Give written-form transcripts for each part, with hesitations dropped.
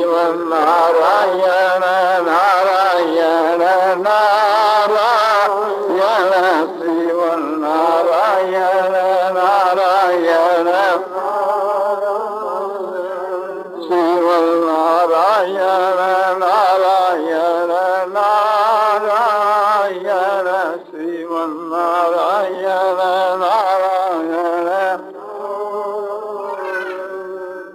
नारायण नारायण नारायण श्रीमन्नारायण नारायण श्रीमन्नारायण नारायण नारायण श्रीमन्नारायण नारायण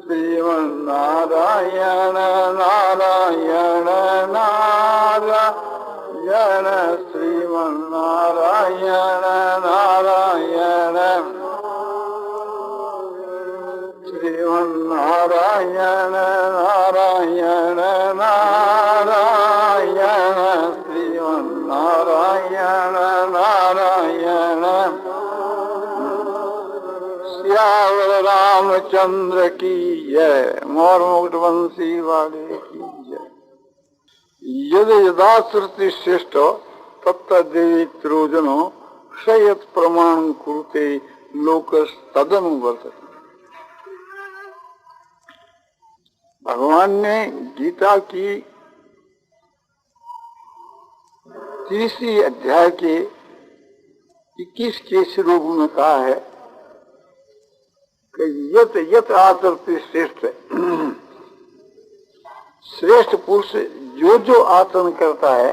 श्रीमन्नारायण नारायण नारायण श्रीमन्नारायण नारायण श्रीमन्नारायण नारायण नारायण श्रीमन्नारायण नारायण श्यावर रामचंद्र की जय। मोर मुकुट वंशी वाले की जय। यद यदा श्रुति श्रेष्ठ तत्त देवी त्रोजनो क्षयत प्रमाण कुरुते लोकस तदनुवर्तते। भगवान ने गीता की 30वीं अध्याय के 21 के श्लोक में कहा है कि यत यत आचरति श्रेष्ठ श्रेष्ठ पुरुष जो जो आचरण करता है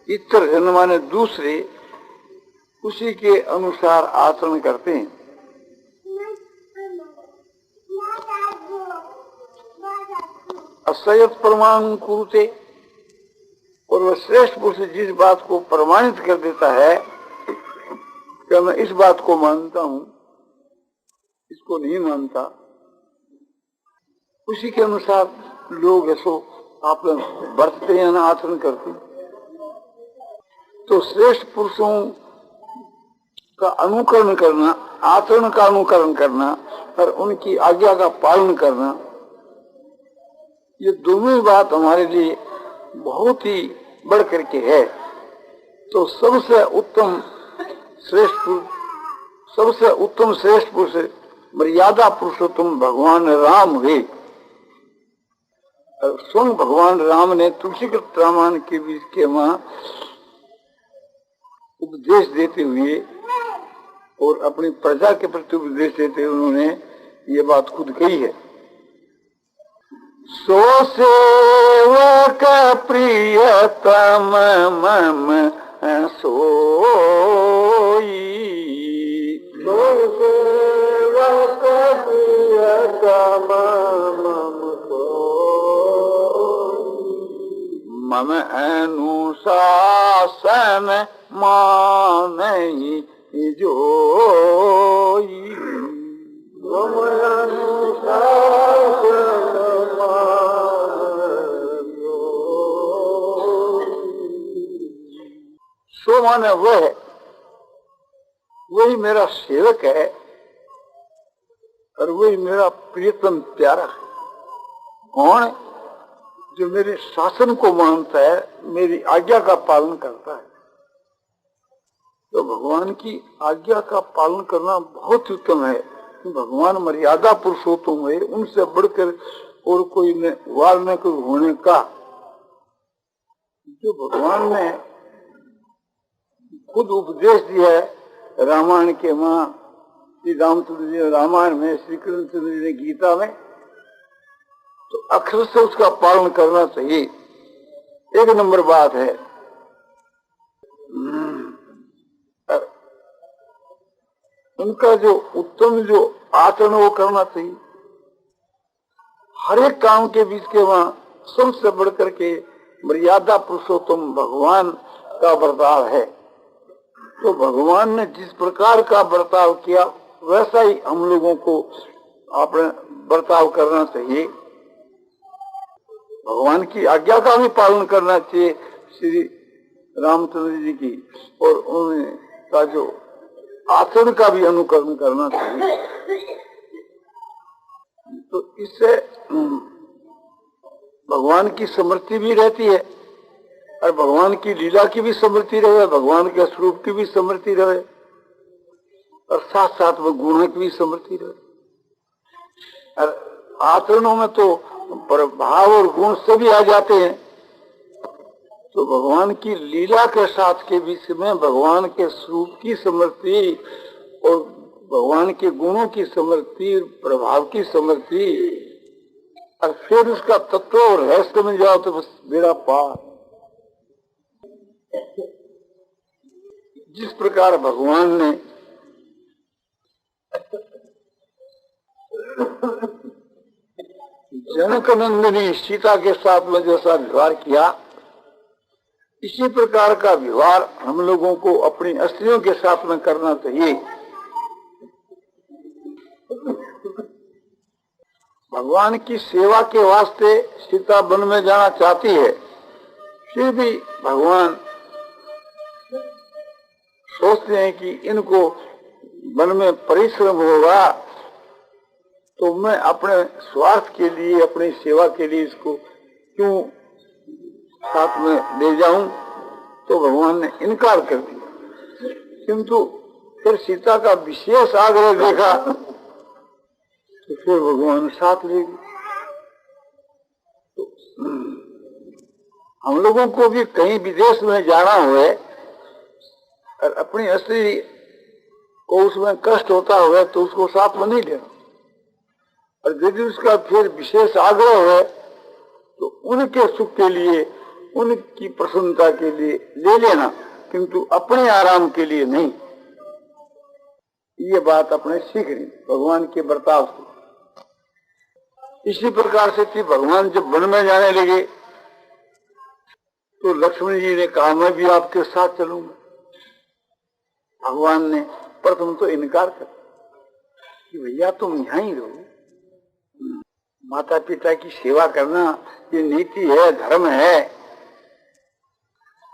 इतर जन माने दूसरे उसी के अनुसार आचरण करते हैं। असयत प्रमाण कुरुते और वह श्रेष्ठ पुरुष जिस बात को प्रमाणित कर देता है कि मैं इस बात को मानता हूं इसको नहीं मानता उसी के अनुसार लोग ऐसो आप बरतते हैं ना आचरण करते हैं। तो श्रेष्ठ पुरुषों का अनुकरण करना आचरण का अनुकरण करना और उनकी आज्ञा का पालन करना ये दोनों ही बात हमारे लिए बहुत ही बढ़ करके है। तो सबसे उत्तम श्रेष्ठ पुरुष मर्यादा पुरुषोत्तम भगवान राम हुए। स्वयं भगवान राम ने तुलसीकृत रामायण के बीच के वहां उपदेश देते हुए और अपनी प्रजा के प्रति उपदेश देते हुए उन्होंने ये बात खुद कही है। सो सेवक प्रियतम मम सोई सो सेवक प्रियतम मम सोई मम अनुशासन मानहि जोई मम सो माने वही मेरा सेवक है और वही मेरा प्रियतम प्यारा है। कौन? जो मेरे शासन को मानता है मेरी आज्ञा का पालन करता है। तो भगवान की आज्ञा का पालन करना बहुत उत्तम है। भगवान मर्यादा पुरुषोत्तम है, उनसे बढ़कर और कोई वार न कोई होने का। जो भगवान ने खुद उपदेश दिया है रामायण के मां श्री रामचंद्र जी रामायण में, श्री कृष्णचंद्र जी ने गीता में, तो अक्षर से उसका पालन करना चाहिए। एक नंबर बात है। उनका जो उत्तम जो आचरण वो करना चाहिए। हर एक काम के बीच के वहां सबसे बढ़कर के मर्यादा पुरुषोत्तम भगवान का बर्ताव है। तो भगवान ने जिस प्रकार का बर्ताव किया वैसा ही हम लोगों को अपने बर्ताव करना चाहिए। भगवान की आज्ञा का भी पालन करना चाहिए श्री रामचंद्र जी की, और उनका जो आचरण का भी अनुकरण करना चाहिए। तो इससे भगवान की स्मृति भी रहती है और भगवान की लीला की भी स्मृति रहे, भगवान के स्वरूप की भी स्मृति रहे और साथ साथ में गुणों की भी स्मृति रहे। और आचरणों में तो पर भाव और गुण सभी आ जाते हैं। तो भगवान की लीला के साथ के बीच में भगवान के स्वरूप की स्मृति और भगवान के गुणों की स्मृति, प्रभाव की स्मृति, और फिर उसका तत्व और रहस्य में जाओ तो बस बेड़ा पार। जिस प्रकार भगवान ने जनक नंदिनी सीता के साथ में जैसा व्यवहार किया, इसी प्रकार का व्यवहार हम लोगों को अपनी स्त्रियों के साथ में करना चाहिए। भगवान की सेवा के वास्ते सीता वन में जाना चाहती है, फिर भी भगवान सोचते हैं कि इनको वन में परिश्रम होगा, तो मैं अपने स्वार्थ के लिए, अपनी सेवा के लिए इसको क्यों साथ में ले जाऊं। तो भगवान ने इनकार कर दिया। किंतु फिर सीता का विशेष आग्रह देखा तो फिर भगवान साथ ले गए। तो हम लोगों को भी कहीं विदेश में जाना हुए और अपनी स्त्री को उसमें कष्ट होता हुआ तो उसको साथ में नहीं लेना, और यदि उसका फिर विशेष आग्रह है तो उनके सुख के लिए, उनकी प्रसन्नता के लिए ले लेना, किंतु अपने आराम के लिए नहीं। ये बात अपने सीखनी भगवान के बर्ताव से। इसी प्रकार से कि भगवान जब वन में जाने लगे तो लक्ष्मण जी ने कहा मैं भी आपके साथ चलूंगा। भगवान ने प्रथम तो इनकार कर कि भैया तुम यहां ही रहो, माता पिता की सेवा करना ये नीति है, धर्म है।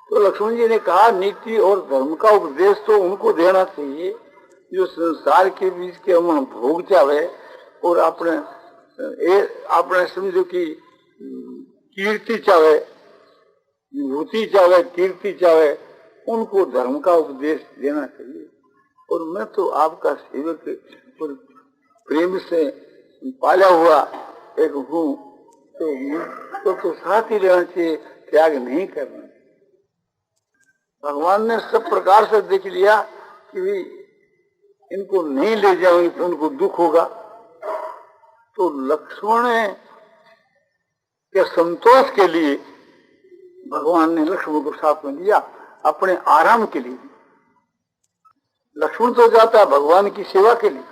तो लक्ष्मण जी ने कहा नीति और धर्म का उपदेश तो उनको देना चाहिए जो संसार के बीच के हम भोग चाहे और अपने समझो कि कीर्ति चाहे, विभूति चाहे, कीर्ति चाहे, उनको धर्म का उपदेश देना चाहिए। और मैं तो आपका सेवक और प्रेम से पाला हुआ एक हूँ, तो साथ ही रहना चाहिए, त्याग नहीं करना। भगवान ने सब प्रकार से देख लिया कि भी इनको नहीं ले जाओगे तो उनको दुख होगा। तो लक्ष्मण के संतोष के लिए भगवान ने लक्ष्मण को साथ में लिया, अपने आराम के लिए। लक्ष्मण तो जाता भगवान की सेवा के लिए,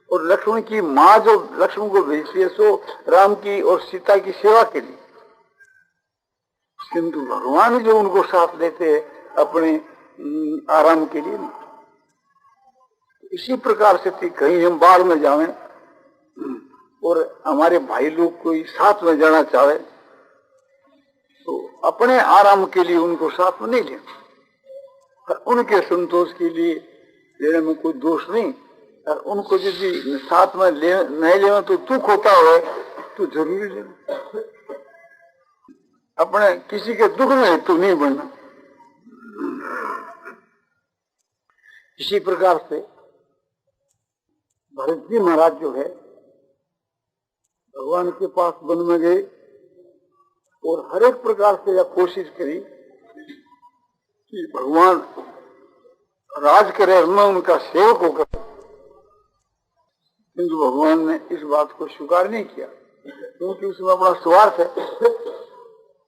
और लक्ष्मण की माँ जो लक्ष्मण को भेजती है सो राम की और सीता की सेवा के लिए। किंतु भगवान जो उनको साथ लेते हैं अपने आराम के लिए नहीं। इसी प्रकार से कहीं हम बाढ़ में जावें और हमारे भाई लोग कोई साथ में जाना चाहे तो अपने आराम के लिए उनको साथ में नहीं लेना, उनके संतोष के लिए लेने में कोई दोष नहीं। और उनको यदि साथ में नहीं लेना तो दुख होता है तो जरूरी लेना, अपने किसी के दुख में तो नहीं बनना। इसी प्रकार से भरत जी महाराज जो है भगवान के पास वन में गए और हर एक प्रकार से यह कोशिश करी कि भगवान राज करे, मैं उनका सेवक होकर। किंतु भगवान ने इस बात को स्वीकार नहीं किया, क्योंकि उसमें अपना स्वार्थ है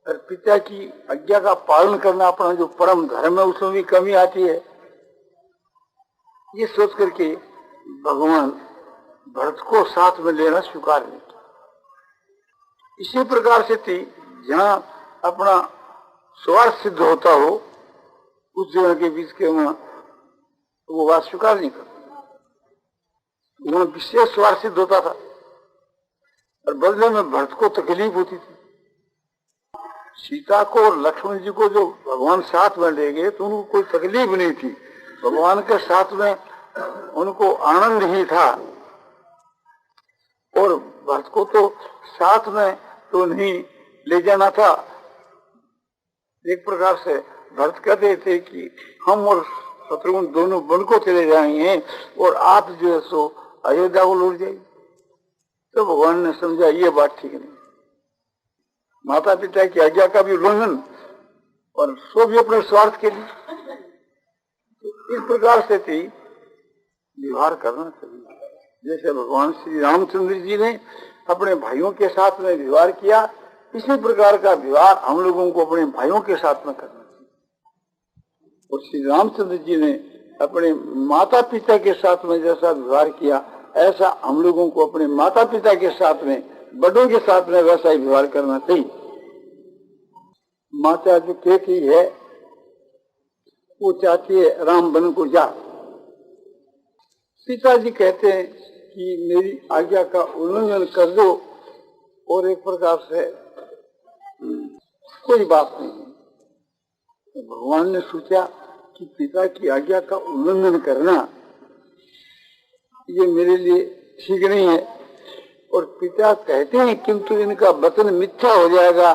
और पिता की आज्ञा का पालन करना अपना जो परम धर्म है उसमें भी कमी आती है। ये सोच करके भगवान भरत को साथ में लेना स्वीकार नहीं किया। इसी प्रकार से थी जहाँ अपना स्वार्थ सिद्ध होता हो उस जगह के बीच के वहां वो बात स्वीकार नहीं करता, वहां विशेष स्वार्थ सिद्ध होता था और बदले में भरत को तकलीफ होती थी। सीता को और लक्ष्मण जी को जो भगवान साथ में ले गए तो उनको कोई तकलीफ नहीं थी, भगवान के साथ में उनको आनंद ही था। और भरत को तो साथ में तो नहीं ले जाना था। एक प्रकार से भरत कहते थे कि हम और शत्रुघ्न दोनों वन को चले जाएंगे और आप जो है सो अयोध्या को लौट जाएंगे। तो भगवान ने समझा ये बात ठीक नहीं, माता पिता की आज्ञा का भी उल्लंघन, और सो भी अपने स्वार्थ के लिए। तो इस प्रकार से थी व्यवहार करना चाहिए। जैसे भगवान श्री रामचंद्र जी ने अपने भाइयों के साथ में व्यवहार किया, इसी प्रकार का व्यवहार हम लोगों को अपने भाइयों के साथ में करना चाहिए। और श्री रामचंद्र जी ने अपने माता पिता के साथ में जैसा व्यवहार किया, ऐसा हम लोगों को अपने माता पिता के साथ में, बड़ों के साथ में वैसा ही व्यवहार करना चाहिए। माता जो कहती है वो चाहती है राम वन को जा, पिताजी कहते हैं कि मेरी आज्ञा का उल्लंघन कर दो, और एक प्रकार से कोई बात नहीं। तो भगवान ने सोचा कि पिता की आज्ञा का उल्लंघन करना ये मेरे लिए ठीक नहीं है, और पिता कहते हैं किंतु इनका वचन मिथ्या हो जाएगा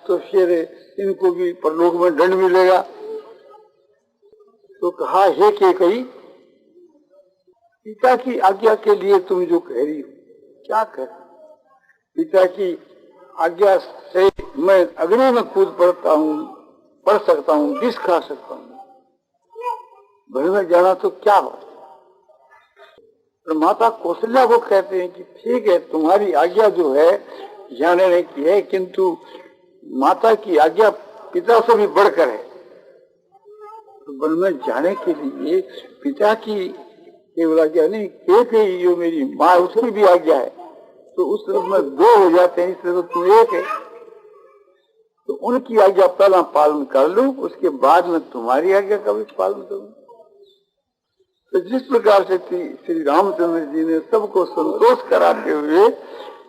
तो फिर इनको भी परलोक में दंड मिलेगा। तो कहा, हे के कही, पिता की आज्ञा के लिए तुम जो कह रही हो क्या कह, पिता की आज्ञा से मैं अग्नि में कूद पड़ सकता हूँ, विष खा सकता हूँ, वन में जाना तो क्या हो। तो माता कौशल्या को कहते हैं कि ठीक है, तुम्हारी आज्ञा जो है जाने की है, किंतु माता की आज्ञा पिता से भी बढ़कर है। तो वन में जाने के लिए पिता की केवल आज्ञा नहीं, एक ही जो मेरी माँ उसकी भी आज्ञा है, तो उस तरफ में दो हो जाते हैं, इस तरफ तुम एक है। तो उनकी आज्ञा पहला पालन कर लूं, उसके बाद में तुम्हारी आज्ञा का भी पालन करूं। तो जिस प्रकार से श्री रामचंद्र जी ने सबको संतोष कराते हुए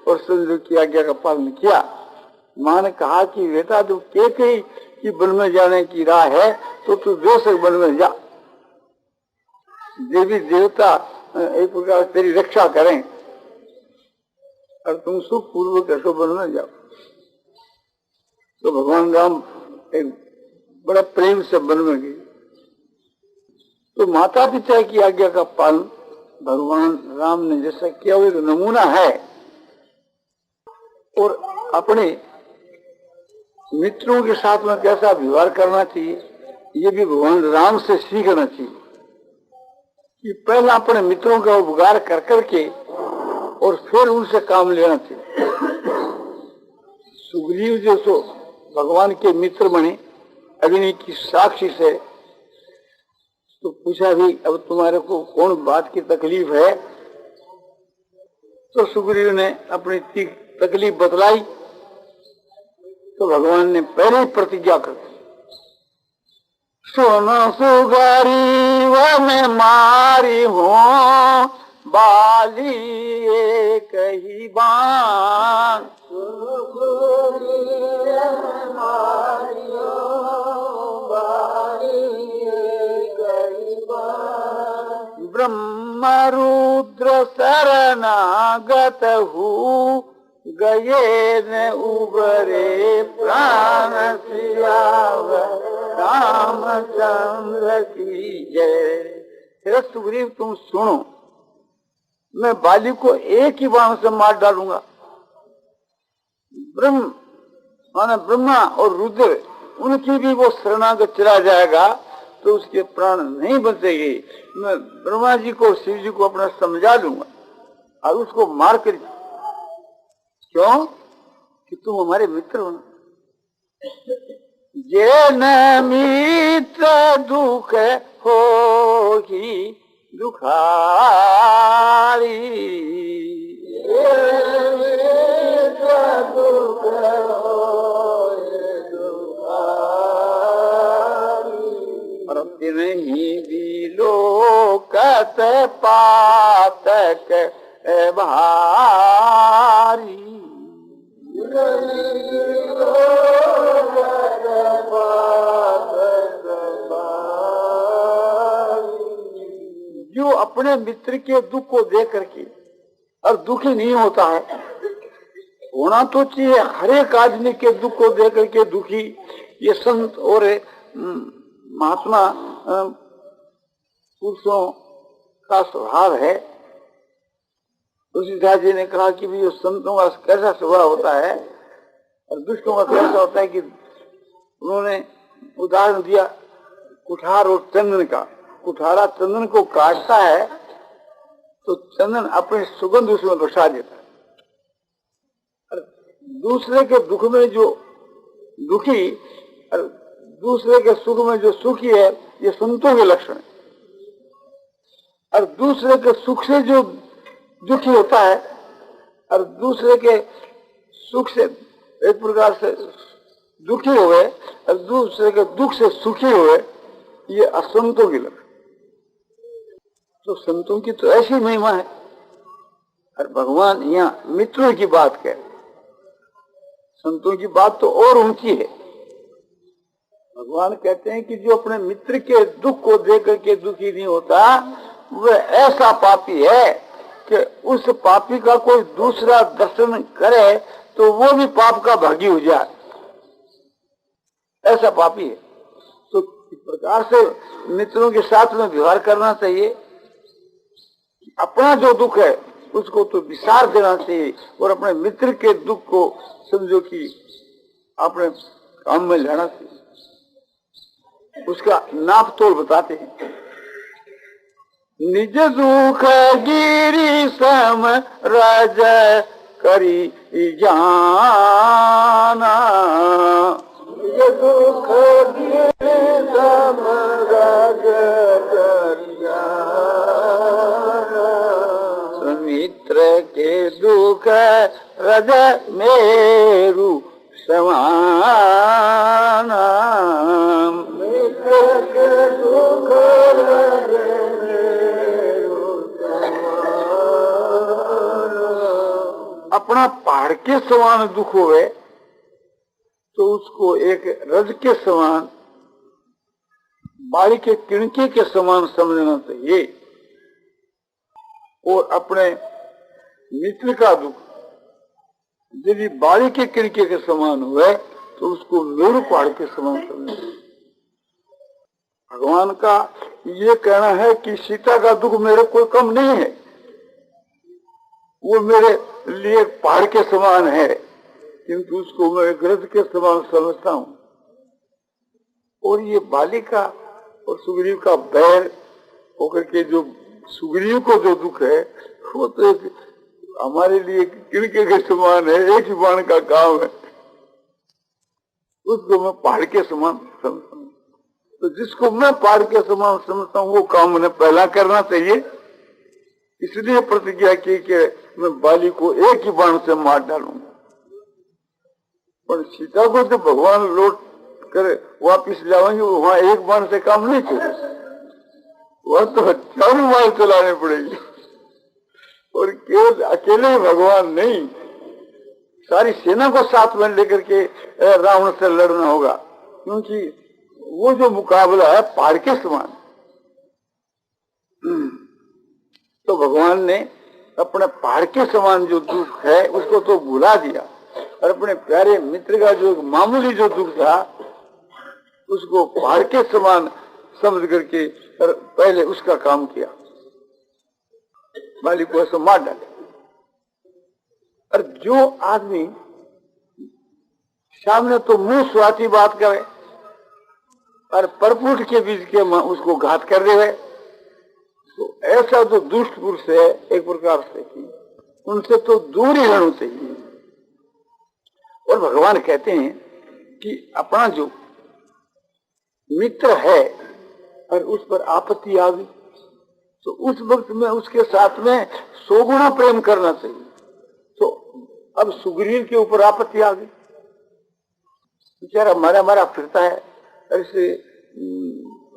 और संजू की आज्ञा का पालन किया। माँ ने कहा कि बेटा तू कही कि वन में जाने की राह है तो तू बेशक वन में जा, देवी देवता एक प्रकार तेरी रक्षा करें और तुम सुख पूर्वक ऐसो वन में जाओ। तो भगवान राम एक बड़ा प्रेम से वन में गए। तो माता पिता की आज्ञा का पालन भगवान राम ने जैसा किया वो एक नमूना है, और अपने मित्रों के साथ में कैसा व्यवहार करना चाहिए ये भी भगवान राम से सीखना चाहिए कि पहला अपने मित्रों का उपकार कर करके और फिर उनसे काम लेना चाहिए। सुग्रीव जो सो भगवान के मित्र बने अग्नि की साक्षी से, तो पूछा भी अब तुम्हारे को कौन बात की तकलीफ है। तो सुग्रीव ने अपनी तकलीफ बतलाई। तो भगवान ने पहले ही प्रतिज्ञा कर दी, सुनो सुग्रीव मैं मारी हूँ बाली एक ही बाण, ब्रह्म रुद्र शरणागत हूँ गए न उबरे प्राण सियाव रामचंद्र की जय। हे सुग्रीव तुम सुनो, मैं बाली को एक ही बाण से मार डालूंगा। ब्रह्मा और रुद्र उनकी भी वो शरणागत चला जाएगा तो उसके प्राण नहीं बचेगी। मैं ब्रह्मा जी को शिव जी को अपना समझा दूंगा और उसको मार कर, क्यों कि तुम हमारे मित्र हो ना। जे न मित्र दुख होगी दुखारी, दुख नहीं विलोकत पातक भारी, जो अपने मित्र के दुख को देख करके और दुखी नहीं होता है, होना तो चाहिए हर एक आदमी के दुख को देख करके दुखी, ये संत और महात्मा पुरुषों का स्वभाव है। तुलसीदास जी ने कहा कि भी संतों का कैसा स्वभाव होता है, और दुष्टों का तो ऐसा होता है कि उन्होंने उदाहरण दिया कुठार और चंदन का। कुठारा चंदन को काटता है तो चंदन अपनी सुगंध उसमें बसा देता है। और दूसरे के दुख में जो दुखी और दूसरे के सुख में जो सुखी है, ये संतों के लक्षण है। और दूसरे के सुख से जो दुखी होता है और दूसरे के सुख से एक प्रकार से दुखी हुए और दूसरे के दुख से सुखी हुए, ये असंतों की लक्षण। तो संतों की तो ऐसी महिमा है। और भगवान यहाँ मित्रों की बात कह, संतों की बात तो और ऊंची है। भगवान कहते हैं कि जो अपने मित्र के दुख को देख करके दुखी नहीं होता, वह ऐसा पापी है कि उस पापी का कोई दूसरा दर्शन करे तो वो भी पाप का भागी हो जाए, ऐसा पापी है। तो इस प्रकार से मित्रों के साथ में व्यवहार करना चाहिए। अपना जो दुख है उसको तो विसार देना चाहिए और अपने मित्र के दुख को समझो कि अपने काम में लेना चाहिए। उसका नाप तोल बताते हैं। निज दुख गिरी सम राज करी जाना, निज दुख गिरी सम राज करी जाना, मित्र के दुख रज मेरु समाना, मित्र के दुख रज मेरु समाना। अपना पहाड़ के समान दुख होवे तो उसको एक रज के समान, बाड़ी के किणके के समान समझना चाहिए। और अपने मित्र का दुख यदि बाड़ी के किणके के समान हुए तो उसको मेरु पहाड़ के समान समझना। भगवान का ये कहना है कि सीता का दुख मेरे कोई कम नहीं है, वो मेरे लिए पहाड़ के समान है, किंतु उसको मैं गरज के समान समझता हूँ। और ये बालिका और सुग्रीव का बैर होकर के जो सुग्रीव को जो दुख है वो तो एक हमारे लिए किणके के समान है, एक ही बाण का काम है, उसको मैं पहाड़ के समान समझता हूँ। तो जिसको मैं पहाड़ के समान समझता हूँ वो काम मैंने पहला करना चाहिए। इसलिए प्रतिज्ञा की कि मैं बाली को एक ही बाण से मार डालूंगा। पर सीता को तो भगवान लौट कर वापिस लाएंगे, वहां एक बाण से काम नहीं चलेगा, वह तो हजारों मार चलाने पड़ेगी। और केवल अकेले भगवान नहीं, सारी सेना को साथ में लेकर के रावण से लड़ना होगा, क्योंकि वो जो मुकाबला है पहाड़ के समान। तो भगवान ने अपने पहाड़ के समान जो दुख है उसको तो भुला दिया और अपने प्यारे मित्र का जो मामूली जो दुख था उसको पहाड़ के समान समझ करके पहले उसका काम किया, मालिक को ऐसा मार डाले। और जो आदमी सामने तो मुंह स्वाति बात करे और परपुट के बीच के उसको घात कर दे, तो ऐसा जो दुष्ट पुरुष है एक प्रकार से कि उनसे तो दूर ही रहना चाहिए। और भगवान कहते हैं कि अपना जो मित्र है और उस पर आपत्ति आ गई तो उस वक्त में उसके साथ में 100 गुना प्रेम करना चाहिए। तो अब सुग्रीव के ऊपर आपत्ति आ गई, बेचारा मारा फिरता है, ऐसे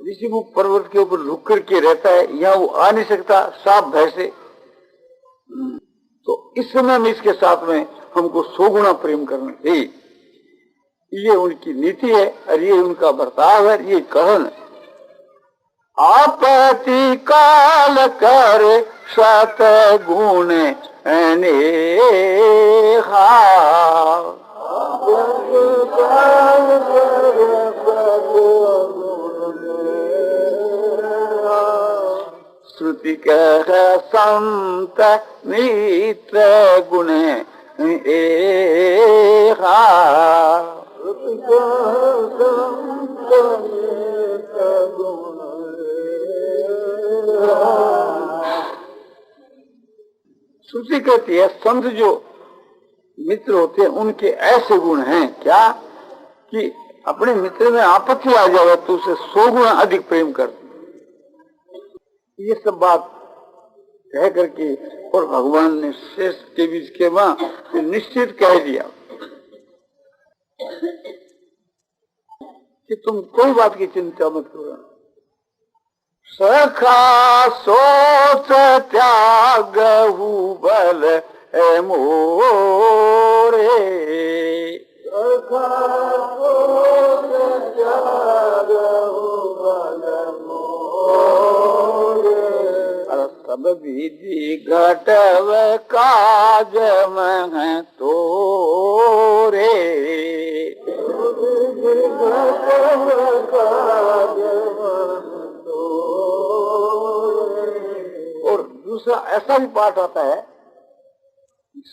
ऋषिमुख पर्वत के ऊपर लुक करके रहता है, यहाँ वो आ नहीं सकता साफ भय से। तो इस समय में इसके साथ में हमको 100 गुना प्रेम करना चाहिए। ये उनकी नीति है और ये उनका बर्ताव है, ये कहन। आपत्ति काल कर सत गुण अनेहा, श्रुति कह संत मित्र गुण एहा, कहती है संत जो मित्र होते हैं उनके ऐसे गुण हैं क्या कि अपने मित्र में आपत्ति आ जाए तो उसे 100 गुना अधिक प्रेम कर। ये सब बात कह करके और भगवान ने शेष के बीच के वहां निश्चित कह दिया कि तुम कोई बात की चिंता मत करो। सखा सोच त्याग बल मोरे, सखा सोच त्याग बल मोरे, सब विधि घटव काज में तोरे, और दूसरा ऐसा भी पाठ आता है,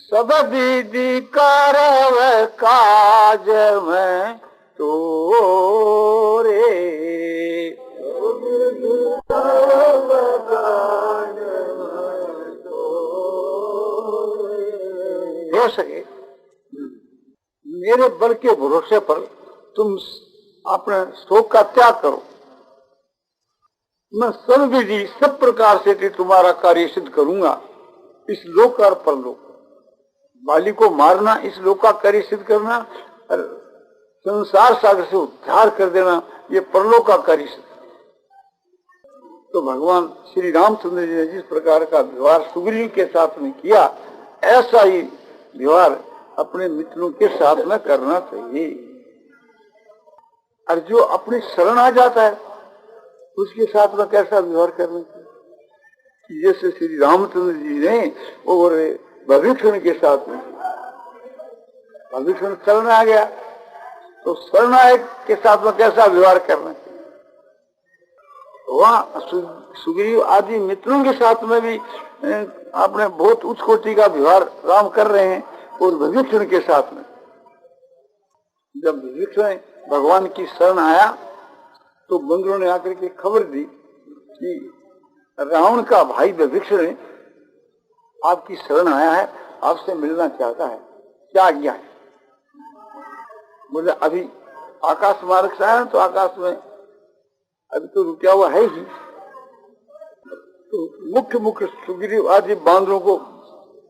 सब विधि करव काज में तोरे, हो सके मेरे बल के भरोसे पर तुम अपने शोक का त्याग करो। मैं सब विधि सब प्रकार से तुम्हारा कार्य सिद्ध करूंगा, इस लोक और परलोक। बाली को मारना इस लोक का कार्य सिद्ध करना, और संसार सागर से उद्धार कर देना ये परलोक का कार्य सिद्ध। तो भगवान श्री रामचंद्र जी ने जिस प्रकार का व्यवहार सुग्रीव के साथ में किया, ऐसा ही व्यवहार अपने मित्रों के साथ में करना चाहिए। और जो अपनी शरण आ जाता है उसके साथ में कैसा व्यवहार करना चाहिए। जैसे श्री रामचंद्र जी ने और विभीषण के साथ में, विभीषण शरण आ गया तो शरणागत के साथ में कैसा व्यवहार करना चाहिए। वहाँ सुग्रीव आदि मित्रों के साथ में भी आपने बहुत उच्च कोटि का व्यवहार राम कर रहे हैं। और विभीषण के साथ में जब विभीषण भगवान की शरण आया तो बंदरों ने आकर के खबर दी कि रावण का भाई विभीषण आपकी शरण आया है, आपसे मिलना चाहता है, क्या आज्ञा है। बोले अभी आकाश मार्ग से आया तो आकाश में अभी तो रुका हुआ है ही। तो मुख्य मुख्य सुग्रीव आदि बांदरों को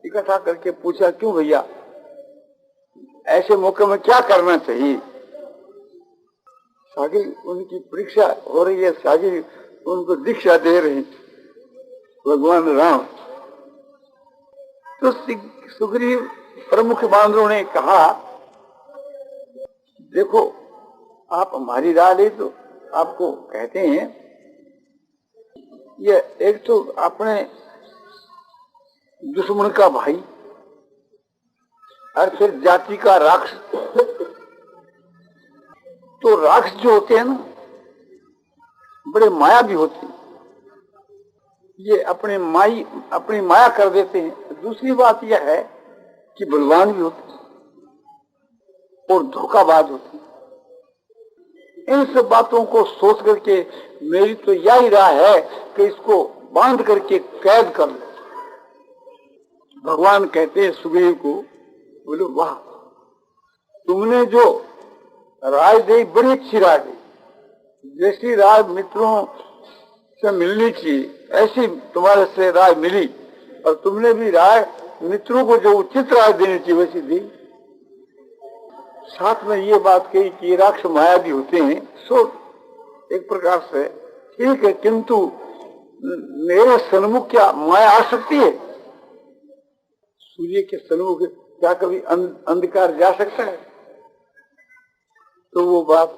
इकट्ठा करके पूछा, क्यों भैया ऐसे मौके में क्या करना चाहिए। सागिर उनकी परीक्षा हो रही है, सागिर उनको दीक्षा दे रहे भगवान राम। तो सुग्रीव प्रमुख बांदरों ने कहा, देखो आप हमारी राह ले तो आपको कहते हैं, ये एक तो अपने दुश्मन का भाई और फिर जाति का राक्षस। तो राक्षस जो होते हैं ना बड़े माया भी होते हैं, ये अपनी माया कर देते हैं। दूसरी बात यह है कि बलवान भी होते हैं और धोखाबाज होते हैं। इन सब बातों को सोच करके मेरी तो यही राह है कि इसको बांध करके कैद कर लो। भगवान कहते हैं सुग्रीव को, बोलो वाह तुमने जो राय दी बड़ी अच्छी राय दी, जैसी राय मित्रों से मिलनी चाहिए ऐसी तुम्हारे से राय मिली, और तुमने भी राय मित्रों को जो उचित राय देनी चाहिए वैसी दी। साथ में ये बात कही कि ये राक्षस माया भी होते हैं, सो एक प्रकार से ठीक है, किंतु मेरे सन्मुख क्या माया आ सकती है। सूर्य के सन्मुख क्या कभी अंधकार जा सकता है। तो वो बात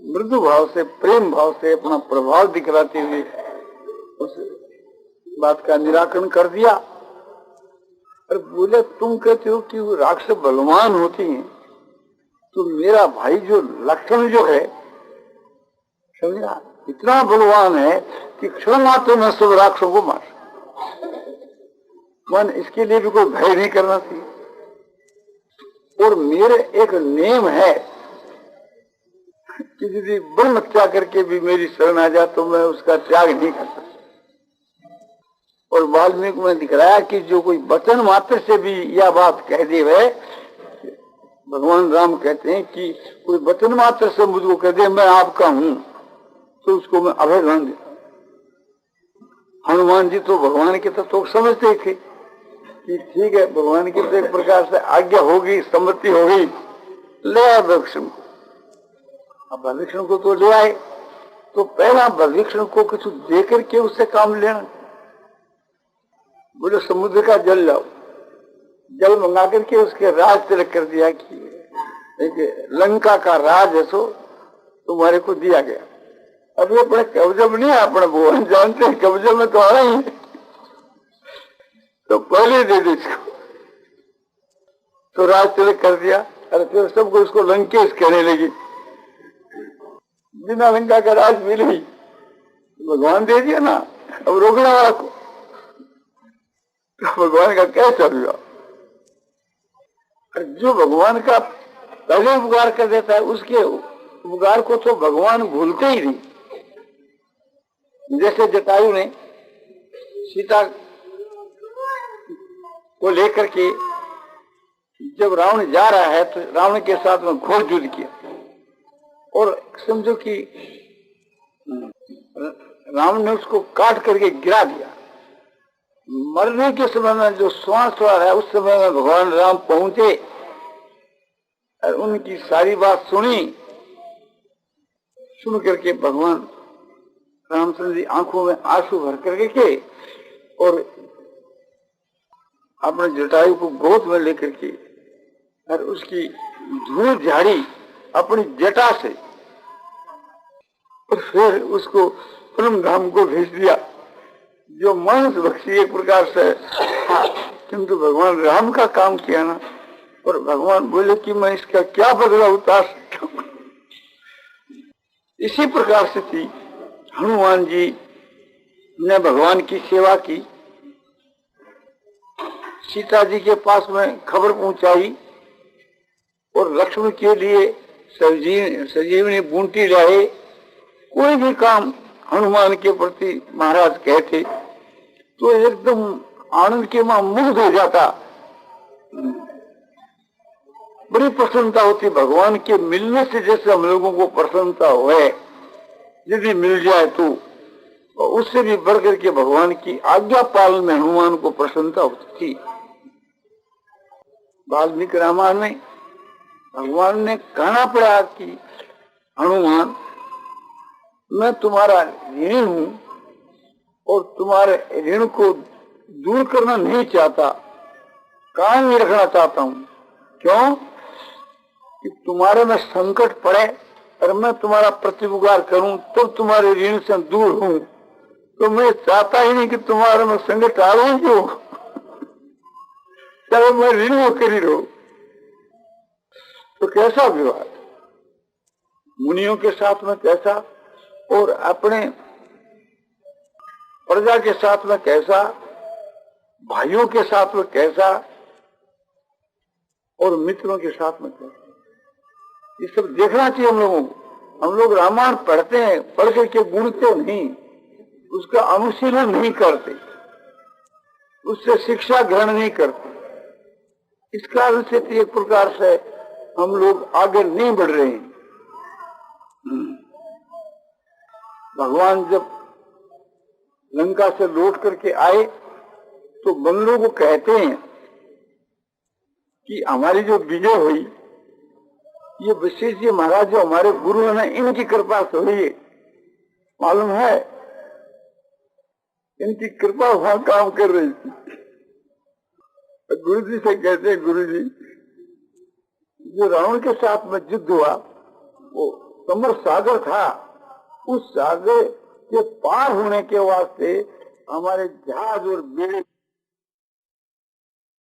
मृदु भाव से प्रेम भाव से अपना प्रभाव दिखलाते हुए उस बात का निराकरण कर दिया। और बोले तुम कहते हो कि वो राक्षस बलवान होती हैं, तो मेरा भाई जो लक्षण जो है समझा इतना बलवान है कि क्षण मात्र में सब राक्षसों को मार। मन इसके लिए भी कोई भय नहीं करना चाहिए। और मेरे एक नियम है कि यदि ब्रह्म हत्या करके भी मेरी शरण आ जाए तो मैं उसका त्याग नहीं कर सकता। और वाल्मीकि में दिखलाया कि जो कोई वचन मात्र से भी यह बात कह दे वह, भगवान राम कहते हैं कि कोई वचन मात्र से मुझको कह दे मैं आपका हूं, तो उसको मैं अभय ज्ञान देता। हनुमान जी तो भगवान के तत्व समझते थे कि ठीक है, भगवान की तो एक प्रकार से आज्ञा होगी, सम्मति होगी, ले आए भविष्य को। अब भविष्य को तो ले आए, तो पहला भविष्य को कुछ दे करके उससे काम लेना। बोले समुद्र का जल लाओ, जल मंगा करके उसके राज तिलक कर दिया कि लंका का राज है सो तुम्हारे को दिया गया। अभी अपने कब्जे में नहीं है, अपने भगवान जानते हैं कब्जे में तो आ रही है, तो पहले दे दे इसको। तो राज तिलक कर दिया। अरे फिर सबको उसको लंकेश कहने लगी, बिना लंका का राज मिले ही भगवान दे दिया ना, अब रोकने वाला को। तो भगवान का क्या चलेगा? जो भगवान का पहले उपकार कर देता है उसके उपकार को तो भगवान भूलते ही नहीं। जैसे जटायु ने सीता को लेकर के जब रावण जा रहा है तो रावण के साथ में घोर युद्ध किया, और समझो कि रावण ने उसको काट करके गिरा दिया। मरने के समय में जो श्वास हुआ है उस समय में भगवान राम पहुंचे और उनकी सारी बात सुनी। सुन करके भगवान रामचंद्र जी आंखों में आंसू भर करके के और अपने जटायु को गोद में लेकर के और उसकी धूल झाड़ी अपनी जटा से, और फिर उसको परम धाम को भेज दिया। जो मानस भक्ति एक प्रकार से किंतु भगवान राम का काम किया ना, और भगवान बोले कि मैं इसका क्या बदला उतार सकता हूँ। इसी प्रकार से थी हनुमान जी ने भगवान की सेवा की, सीता जी के पास में खबर पहुंचाई और लक्ष्मण के लिए संजीवनी बूंटी लाए। कोई भी काम हनुमान के प्रति महाराज कहते तो एकदम आनंद के मां मुग्ध हो जाता, बड़ी प्रसन्नता होती भगवान के मिलने से। जैसे हम लोगों को प्रसन्नता हो यदि मिल जाए तो उससे भी बढ़कर के भगवान की आज्ञा पालन में हनुमान को प्रसन्नता होती थी। वाल्मीकि रामायण में भगवान ने कहना पड़ा कि हनुमान मैं तुम्हारा ऋणी हूं और तुम्हारे ऋण को दूर करना नहीं चाहता, कायम में रखना चाहता हूं। क्यों? कि तुम्हारे में संकट पड़े और मैं तुम्हारा प्रतिपकार करूं तब तुम्हारे ऋण से दूर हूं, तो मैं चाहता ही नहीं कि तुम्हारे में संकट आ रहा क्यों, चलो मैं ऋण होकर ही रहूं। तो कैसा विवाह मुनियों के साथ में कैसा, और अपने प्रजा के साथ में कैसा, भाइयों के साथ में कैसा, और मित्रों के साथ में कैसा, ये सब देखना चाहिए हम लोगों को। हम लोग रामायण पढ़ते हैं, पढ़ करके गुणते नहीं, उसका अनुशीलन नहीं करते, उससे शिक्षा ग्रहण नहीं करते। इस कारण से एक प्रकार से हम लोग आगे नहीं बढ़ रहे हैं। भगवान जब लंका से लौट करके आए तो बंदरों को कहते हैं कि हमारी जो विजय हुई ये विशेष ये महाराज जो हमारे गुरु हैं इनकी कृपा से हुई है। मालूम है इनकी कृपा वहां काम कर रही थी। गुरु जी से कहते हैं, गुरु जी जो रावण के साथ में युद्ध हुआ वो समर सागर था, उस सागर के पार होने के वास्ते हमारे जहाज और बेड़े